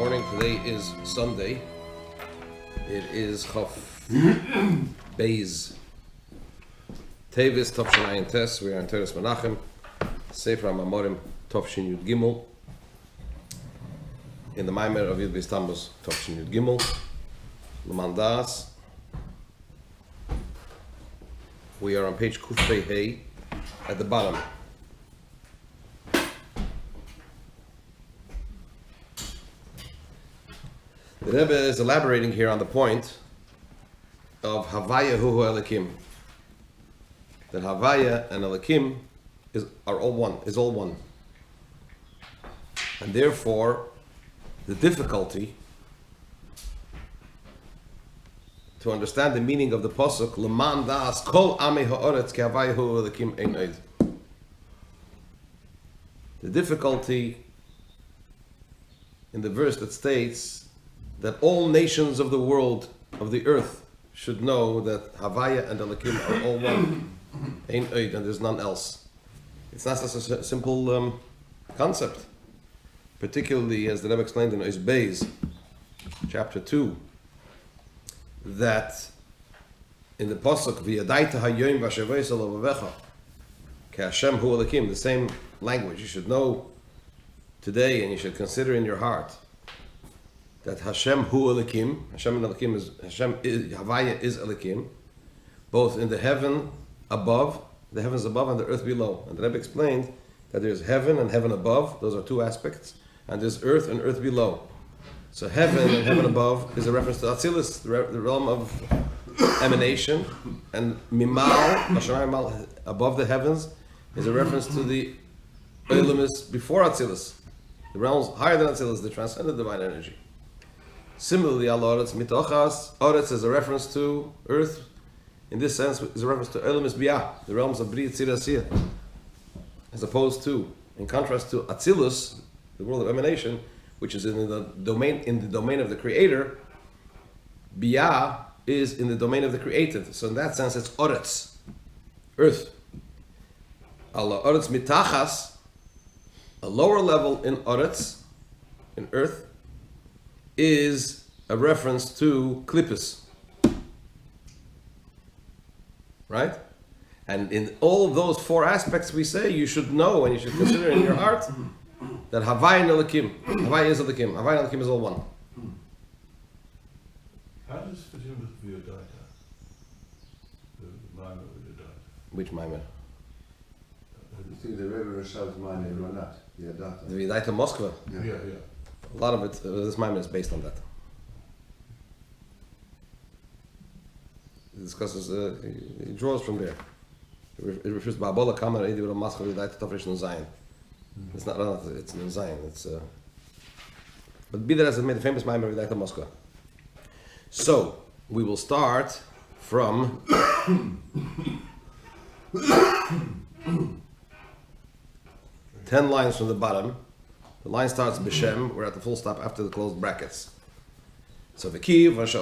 morning. Today is Sunday. It is Chaf Beis Tevis Tavshin Ayin Tes. We are in Teres Menachem, Sefer Mamarim Tavshin Yud Gimel. In the Mamar of Yud Beis Tammuz Tavshin Yud Gimel. Daas. We are on page Kufei Hey at the bottom. The Rebbe is elaborating here on the point of Havaya Hu Elikim. That Havaya and Elikim are all one. And therefore, the difficulty to understand the meaning of the pasuk Leman Daas Kol Amei Ha'aretz Ki Havaya Hu Elikim Ein Oid. The difficulty in the verse that states that all nations of the world, of the earth, should know that Havaya and Elikim are all one. Ein Oid, and there's none else. It's not such a simple concept. Particularly, as the Rebbe explained in Ois Beis, chapter 2, that in the pasuk V'yadaita hayoim v'ashevois alavecha Ki Hashem hu Elikim, the same language. You should know today, and you should consider in your heart that Hashem hu Elikim, Hashem and Elikim is Havaya is Elikim, both in the heavens above and the earth below. And the Rebbe explained that there's heaven and heaven above; those are two aspects, and there's earth and earth below. So heaven and heaven above is a reference to Atzilus, the realm of emanation, and Mimal, above the heavens, is a reference to the Eilumis before Atzilus, the realms higher than Atzilus, the transcendent divine energy. Similarly, Al-Oretz Mitochas, Oretz is a reference to earth. In this sense, is a reference to Eilumis Biyah, the realms of Bri Tzir Asiyah, as opposed to, in contrast to Atzilus, the world of emanation, which is in the domain of the Creator. Biyah is in the domain of the created. So in that sense, it's Oretz, earth. Al-Oretz Mitachas, a lower level in Oretz, in earth, is a reference to Klippus. Right? And in all of those four aspects we say, you should know and you should consider in your heart that Havaya and Elikim, Havaya is Elikim, Havaya and Elikim is all one. How does it fit in with V'yadaita? The Mamar V'yadaita? Which Mamar? You think the Rebbe Rashav's Mamar or not? V'yadaita. The V'yadaita Moskva. Yeah. A lot of it, this Mamar is based on that. He discusses, he draws from there. It refers to Ba'abola Kamar Eidi Ura Maskva V'yadaita Tafresh Nun Zayin. It's not, it's Nun Zayin. It's but be that as it made the famous Mamar V'yadaita Moskva. So we will start from 10 lines from the bottom. The line starts B'Shem. We're at the full stop after the closed brackets. So the key being that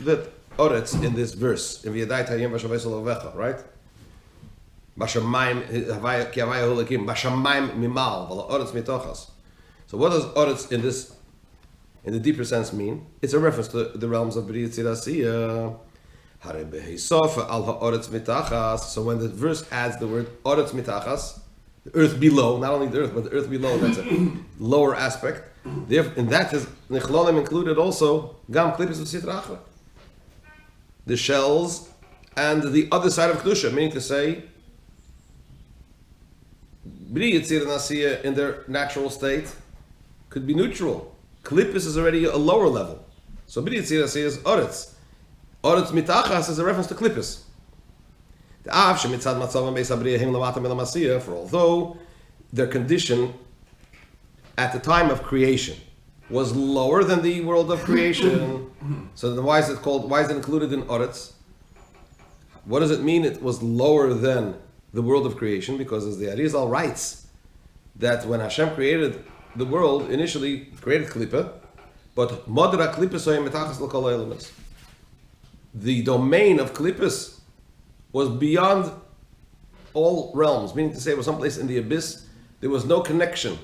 that Oretz in this verse in V'yadaita Hayom V'ashavos Alavecha, right? Bashamayim Havaya Ki Havaya Hu Elikim Bashamayim Mimal V'la Oretz Mitochas. So what does Oretz in the deeper sense mean? It's a reference to the realms of Bri Tzir Asiyah. So when the verse adds the word Oretz Mitachas, the earth below, not only the earth, but the earth below, that's a lower aspect. Therefore, in that is Nechlolim included also Gam Klippus of Sitra Achra, the shells and the other side of Kedusha, meaning to say Bri Tzir Asiyah in their natural state could be neutral. Klippus is already a lower level. So Bri Tzir Asiyah is Oretz. Oretz Mitachas is a reference to Klippus. For although their condition at the time of creation was lower than the world of creation, so then why is it included in Oretz? What does it mean it was lower than the world of creation? Because as the Arizal writes, that when Hashem created the world, initially created Klippa, but Modra Klippus Metachas L'Kol Eilumis. The domain of Klippus was beyond all realms, meaning to say it was someplace in the abyss. There was no connection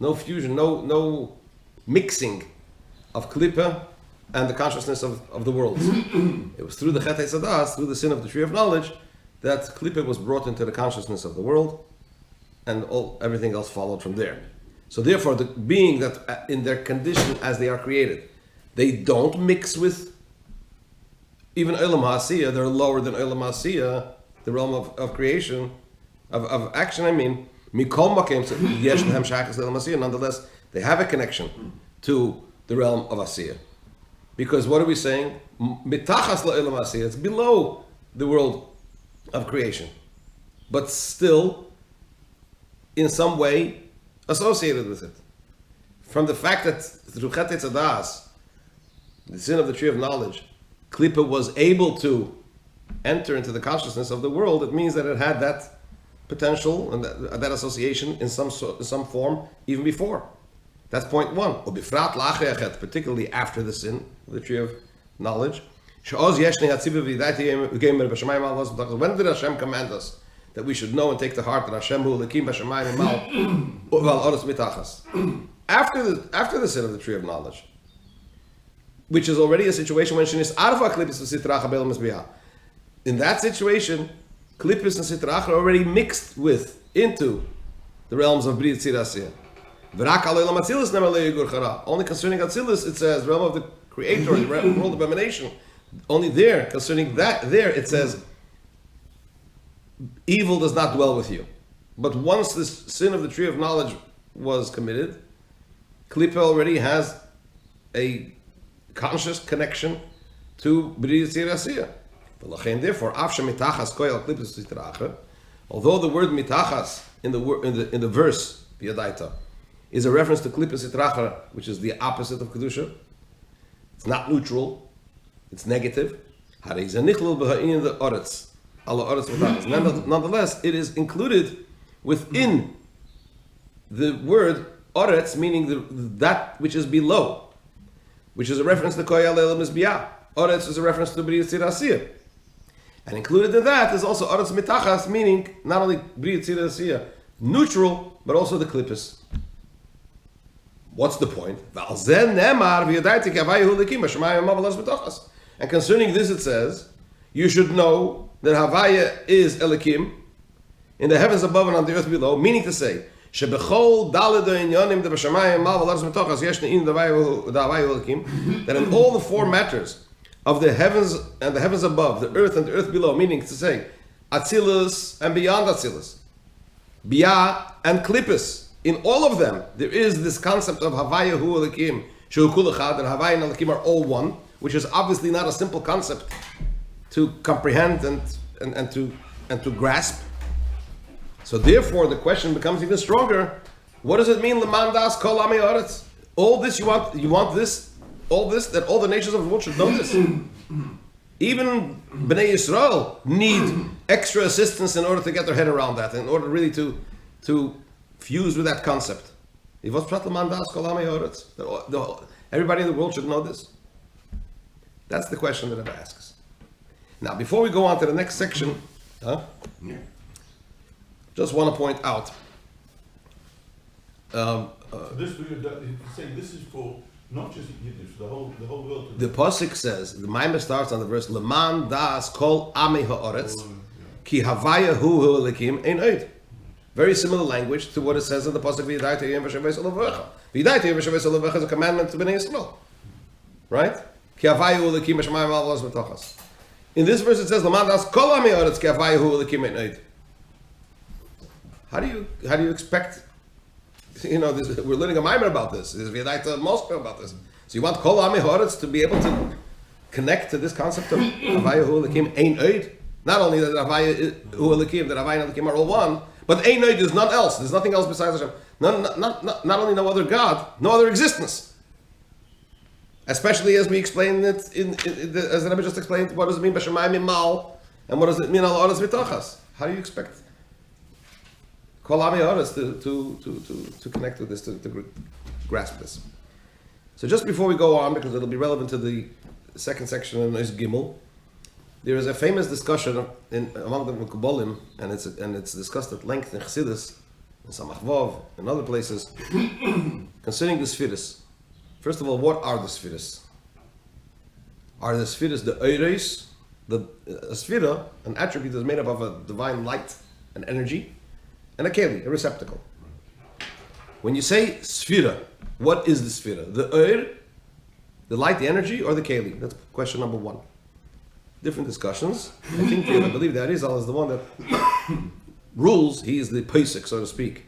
no fusion, no mixing of Klippa and the consciousness of the world. It was through the Chet Daas, through the sin of the tree of knowledge, that Klippa was brought into the consciousness of the world, and everything else followed from there. So therefore, the being that in their condition as they are created, they don't mix with even Olam HaAsiyah, they're lower than Olam HaAsiyah, the realm of creation, of action, I mean, Mikol Makim, Yesh Lehem Shachas Olam HaAsiyah, nonetheless, they have a connection to the realm of Asiyah. Because what are we saying? Mitachas Olam HaAsiyah, it's below the world of creation, but still, in some way, associated with it. From the fact that through Chet Daas, the sin of the tree of knowledge, Klippa was able to enter into the consciousness of the world, it means that it had that potential and that association in some form even before. That's point one. Particularly after the sin of the tree of knowledge. When did Hashem command us that we should know and take to heart that Hashem hu lekim b'shamayim mal uval oros mitachas? After the sin of the tree of knowledge, which is already a situation when shenis arva klippus v'sitracha be'el mizbeah. In that situation, klippus and sitracha are already mixed into the realms of brit tzirasiyah. V'rak al olam atzilus nemer le'yigur chara. Only concerning atzilus it says realm of the creator, the world of emanation. Only there, concerning that, there it says, evil does not dwell with you. But once this sin of the tree of knowledge was committed, Klippa already has a conscious connection to B'riyat Tzirasiyah. Therefore, although the word mitachas in the verse V'yadaita is a reference to Klippa Sitracha, which is the opposite of Kedusha, it's not neutral. It's negative. Nonetheless, it is included within the word oretz, meaning that which is below, which is a reference to koyal elam mizbeah. Oretz is a reference to b'riyat tzirasiyah, and included in that is also oretz mitachas, meaning not only b'riyat tzirasiyah, neutral, but also the klippus. What's the point? And concerning this it says, you should know that Havaya is Elikim in the heavens above and on the earth below, meaning to say, that in all the four matters of the heavens and the heavens above, the earth and the earth below, meaning to say, Atzilus and beyond Atzilus, Biyah and Klippus, in all of them, there is this concept of Havaya hu Elikim, Shehu Kul Echad, and Havaya and Elikim are all one, which is obviously not a simple concept to comprehend and to grasp. So therefore, the question becomes even stronger. What does it mean, Leman Daas Kol Amei Haaretz? All this you want this, that all the nations of the world should know this. Even Bnei Yisrael need extra assistance in order to get their head around that, in order really to fuse with that concept. Everybody in the world should know this. That's the question that it asks. Now, before we go on to the next section, just want to point out. This is for not just Yiddish, the whole world. The pasuk says, the Mamar starts on the verse Leman Daas Kol Amei Haaretz Ki Havaya hu Elikim Ein Oid. Very similar language to what it says in the pasuk V'yadaita Yom V'shavei Solavecha. V'yadaita Yom V'shavei Solavecha is a commandment to Bnei Yisrael, right? Ki Havaya hu Elikim B'shamayim Al V'las B'tochas. In this verse it says Leman Daas Kol Amei Haaretz Ki Havaya hu Elikim Ein Oid. How do you expect? We're learning a Mamar about this. There's V'yadaita Moscow about this. So you want Kol Amei Haaretz to be able to connect to this concept of Havaya hu Elikim Ein Oid. Not only that Havaya hu Elikim, that Havaya and Elikim are all one, but Ein Oid is none else. There's nothing else besides Hashem. Not only no other God, no other existence. Especially as we explained it as the Rebbe just explained, what does it mean b'shamayim mal, and what does it mean al oretz v'tochas? How do you expect Kol Amei Haaretz to connect with this, to grasp this? So just before we go on, because it'll be relevant to the second section of Nois Gimel, there is a famous discussion among the Mekubalim, and it's discussed at length in Chassidus, in Samach Vav, in other places, concerning the spheres. First of all, what are the spheres? Are the spheres the Eires? A sphera, an attribute is made up of a divine light, an energy, and a keli, a receptacle. When you say sphera, what is the sphera? The Eir, the light, the energy, or the keli? That's question number one. Different discussions. I believe that Arizal is the one that rules. He is the pesach, so to speak,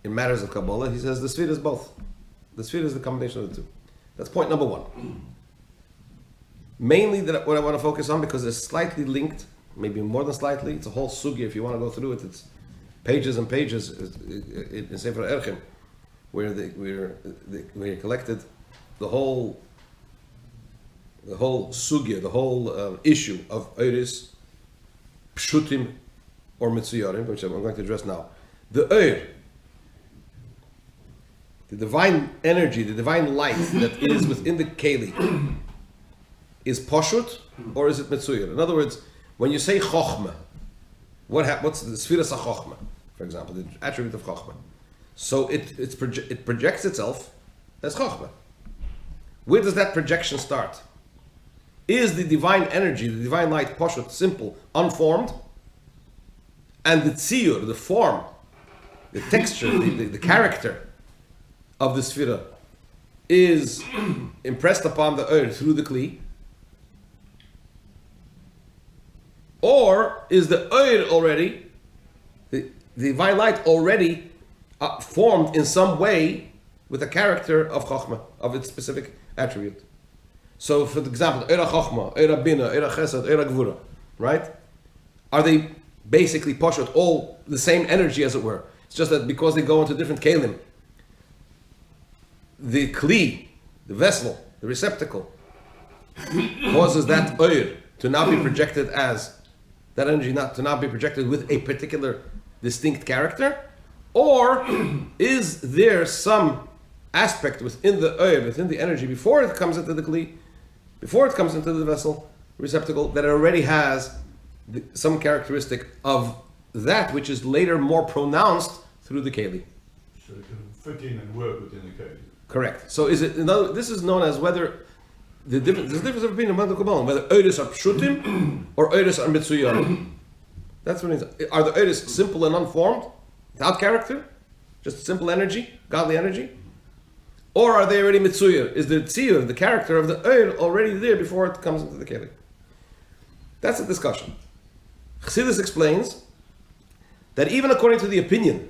in matters of Kabbalah. He says the sphere is both. The sphere is the combination of the two. That's point number one. Mainly that what I want to focus on, because it's slightly linked, maybe more than slightly. It's a whole sugi. If you want to go through it, it's pages and pages in Sefer Erchim, where they collected the whole sugya, the whole issue of Eiris, Pshutim, or Mitzuyarim, which I'm going to address now. The Eir, the divine energy, the divine light that is within the Keli, is Poshut or is it Mitzuyar? In other words, when you say Chochmah, what's the Sfiras HaChochmah, for example, the attribute of Chochmah? So it projects itself as Chochmah. Where does that projection start? Is the divine energy, the divine light, Poshut, simple, unformed? And the Tziyur, the form, the texture, the character of the Sfira is impressed upon the earth through the Kli? Or is the Eir already, the divine light already formed in some way with a character of Chochmah, of its specific attribute? So, for example, Eira Chochmah, Eira Bina, Eira Chesed, Eira Gvura, right? Are they basically Poshut, all the same energy as it were? It's just that because they go into different Kalim, the Kli, the vessel, the receptacle, causes that Eir to now be projected as that energy, not to now be projected with a particular distinct character? Or is there some aspect within the Eir, within the energy, before it comes into the Kli, before it comes into the vessel, receptacle, that it already has some characteristic of that which is later more pronounced through the Keli? So it can fit in and work within the Keli. Correct. So is it, this is known as whether there's a difference of opinion among the Kabbalah, whether Eiris are Pshutim or Eiris are Mitzuyarim. That's what it is. Are the Eiris simple and unformed, without character, just simple energy, godly energy? Or are they already Mitzuyar? Is the Tziyur, the character of the Eir, already there before it comes into the Keli? That's a discussion. Chassidus explains that even according to the opinion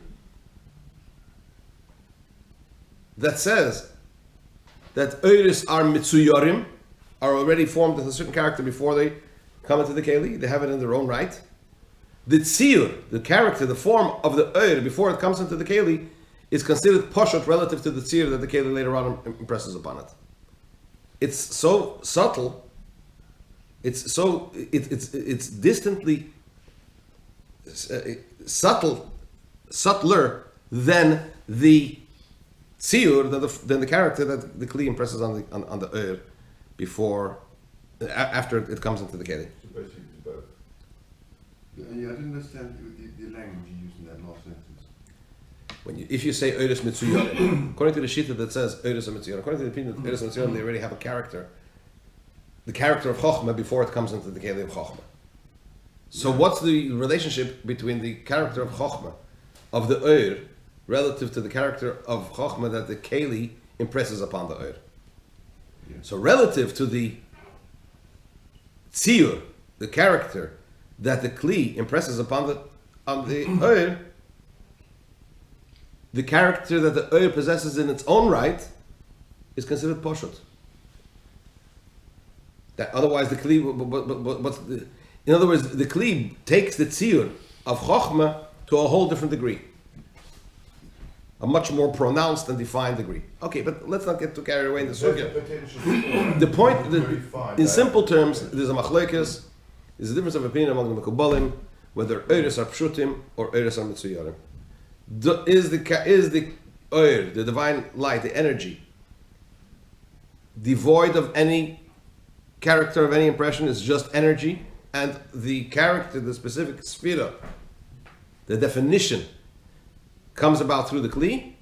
that says that Eiris are Mitzuyarim, are already formed with a certain character before they come into the Keli, they have it in their own right. The Tziyur, the character, the form of the Eir before it comes into the Keli, is considered Poshut relative to the Tziyur that the Keli later on impresses upon it. It's so subtle, it's distantly subtler than the Tziyur, than the character that the Kli impresses on the Eir before, after it comes into the Keli. So basically it's both. Yeah, I didn't understand the language you used in that last sentence. If you say Eiris Mitzuyarim, according to the Shita that says Eiris Mitzuyarim, according to the opinion that Eiris Mitzuyarim, they already have a character, the character of Chochmah before it comes into the Keli of Chochmah. So what's the relationship between the character of Chochmah, of the Eir, relative to the character of Chochmah that the Keli impresses upon the Eir? Yeah. So relative to the Tziyur, the character that the Kli impresses upon the Eir, the character that the Eir possesses in its own right is considered Poshut. That otherwise the Kli, in other words, the Kli takes the Tziyur of Chochmah to a whole different degree. A much more pronounced and defined degree. Okay, but let's not get too carried away in the sugya. The point, in simple terms, there's a machlokes, there's a difference of opinion among the Mekubalim, whether Eiris are Pshutim or Eiris are Mitzuyarim. Is the Eir, the divine light, the energy, devoid of any character, of any impression, is just energy, and the character, the specific sphera, the definition, comes about through the Kli?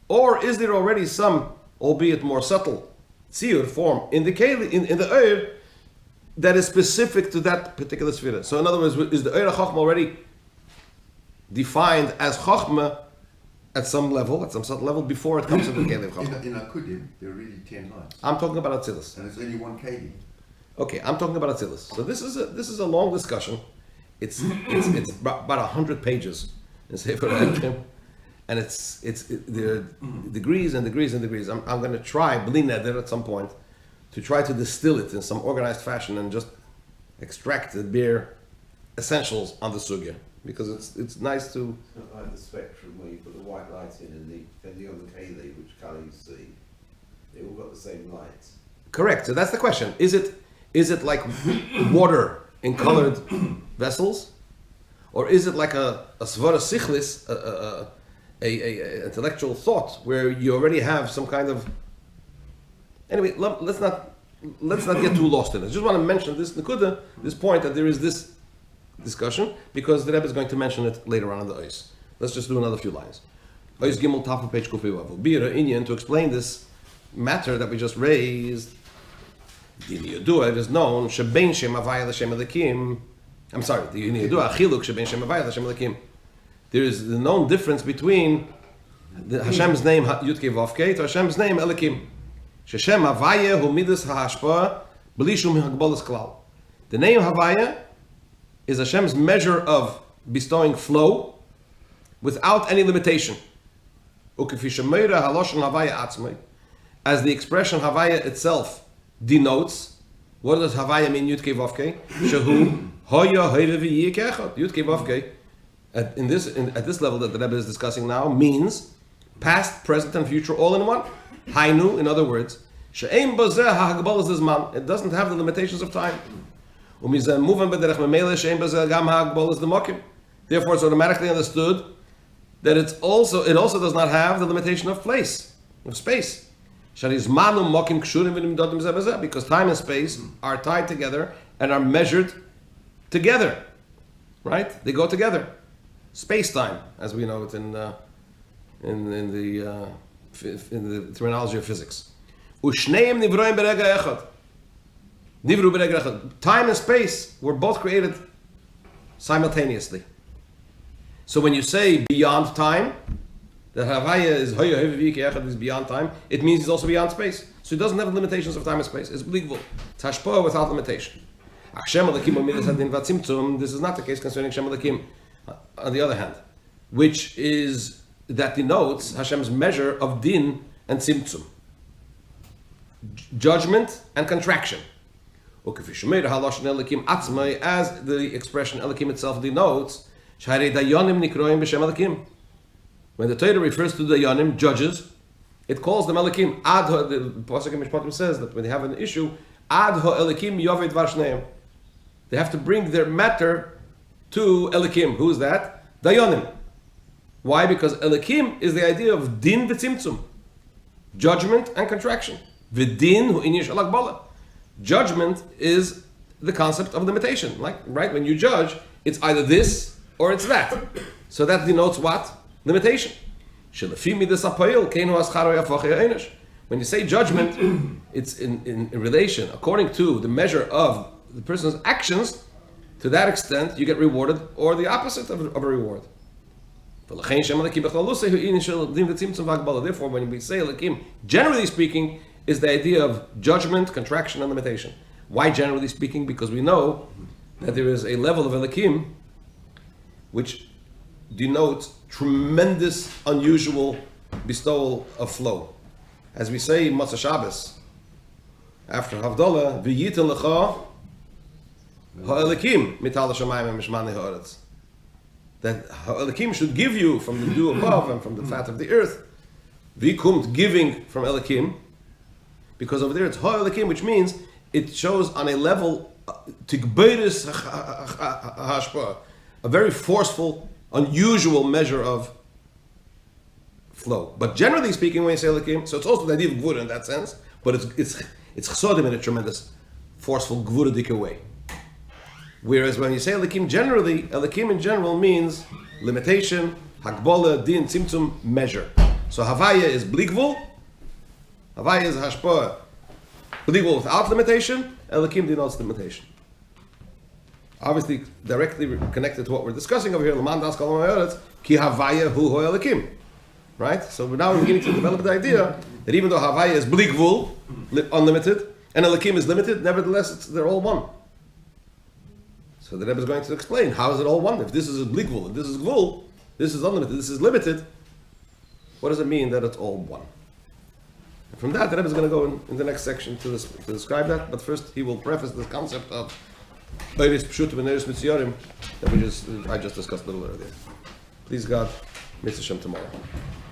Or is there already some, albeit more subtle, Shiur form in the Keli, in the Eir, that is specific to that particular Sfira? So in other words, is the Eir HaChochma already defined as Chochma at some level, at some subtle level, before it comes to the Keli of Chochma? In Akudim, there are really 10 lines. I'm talking about Atzilus. And it's only one Keli. Okay, I'm talking about Atzilus. So this is a long discussion. It's about 100 pages in Sefer HaElohim, and there are degrees and degrees and degrees. I'm going to try, believe that at some point, to try to distill it in some organized fashion and just extract the bare essentials on the sugya, because it's nice to. It's not like the spectrum where you put the white light in and depending on the Kali, which colour you see, they all got the same lights. Correct. So that's the question. Is it like water in colored vessels, or is it like a svara sichlis, a intellectual thought where you already have some kind of. Anyway, let's not get too lost in it. I just want to mention this nekuda, this point, that there is this discussion, because the Rebbe is going to mention it later on in the Ois. Let's just do another few lines. Ois Gimel Tafel page Kufi Wavel. Bira Inyan, to explain this matter that we just raised. Dini Yadua, it is known Shebein Shem Havaya L'Shem Elikim. I'm sorry, the Dini Yadua Achiluk Shebein Shem Havaya L'Shem Elikim. There is the known difference between Hashem's name Yudke Vavke to Hashem's name Elikim. Sheshem Havaya Hu Midas HaHashpa B'li Shum Hagbolas Klal. The name Havaya is Hashem's measure of bestowing flow without any limitation. Ukefi Shemeira Haloshon Havaya Atzmai. As the expression Havaya itself denotes, what does Havaya mean? Yudke Vavke Shehu Hoya Hoyve V'Yeh Kechot. Yudke Vavke at this level that the Rebbe is discussing now means past, present, and future all in one. Hainu, in other words, she'ein bazeh ha'hagbalas zman. It doesn't have the limitations of time. Umizeh muvan b'derech memele she'ein bazeh gam ha'hagbalas demokim. Therefore, it's automatically understood that it also does not have the limitation of place, of space. Because time and space are tied together and are measured together, right? They go together. Space-time, as we know it in the terminology of physics. Time and space were both created simultaneously. So when you say beyond time, that Havaya is beyond time, it means he's also beyond space. So he doesn't have the limitations of time and space. It's believable. It's hashpah without limitation. This is not the case concerning Shem Elakim, on the other hand, which is that denotes Hashem's measure of din and tzimtzum, judgment and contraction. As the expression Elakim itself denotes, when the Torah refers to the Dayanim, judges, it calls them Elakim. The Pasuk in Mishpatim says that when they have an issue, Ad ha-Elakim yovei dvar shneim. They have to bring their matter to Elakim. Who is that? Dayanim. Why? Because Elakim is the idea of din v'tzimtzum, judgment and contraction. V'din hu inyan shel hagbala. Judgment is the concept of limitation. Like, right, when you judge, it's either this or it's that. So that denotes what? Limitation. When you say judgment, it's in relation, according to the measure of the person's actions. To that extent, you get rewarded, or the opposite of a reward. Therefore, when we say Elakim, generally speaking, is the idea of judgment, contraction, and limitation. Why generally speaking? Because we know that there is a level of Elakim which denotes tremendous, unusual bestowal of flow. As we say in Motzei Shabbos, after Havdalah, V'yitin lecha ha'Elakim mital hashamayim mishmani ha'aretz. That Elakim should give you from the dew above and from the fat of the earth. V'ikumt, giving from Elakim, because over there it's ha'Elakim, which means it shows on a level tigbeiris hashpa, a very forceful, unusual measure of flow. But generally speaking, when you say Elakim, so it's also the idea of gvura in that sense, but it's chsodim in a tremendous, forceful gvuradik way. Whereas when you say Elikim generally, Elikim in general means limitation, Hakbola, Din, Tzimtzum, measure. So Havaya is Bligvul, Havaya is Hashpah, Bligvul without limitation, Elikim denotes limitation. Obviously, directly connected to what we're discussing over here, L'man das kol ha'mayotz, ki Havaya hu ho Elikim. Right? So we're now beginning to develop the idea that even though Havaya is Bligvul, unlimited, and Elikim is limited, nevertheless, they're all one. So the Rebbe is going to explain, how is it all one? If this is a Bligvul, if this is Gvul, this is unlimited, this is limited, what does it mean that it's all one? And from that, the Rebbe is going to go in the next section to describe that, but first he will preface this concept of Eiris Pshutim and Eiris Mitzyorim that I just discussed a little earlier. Please God, Mitzvah Shem tomorrow.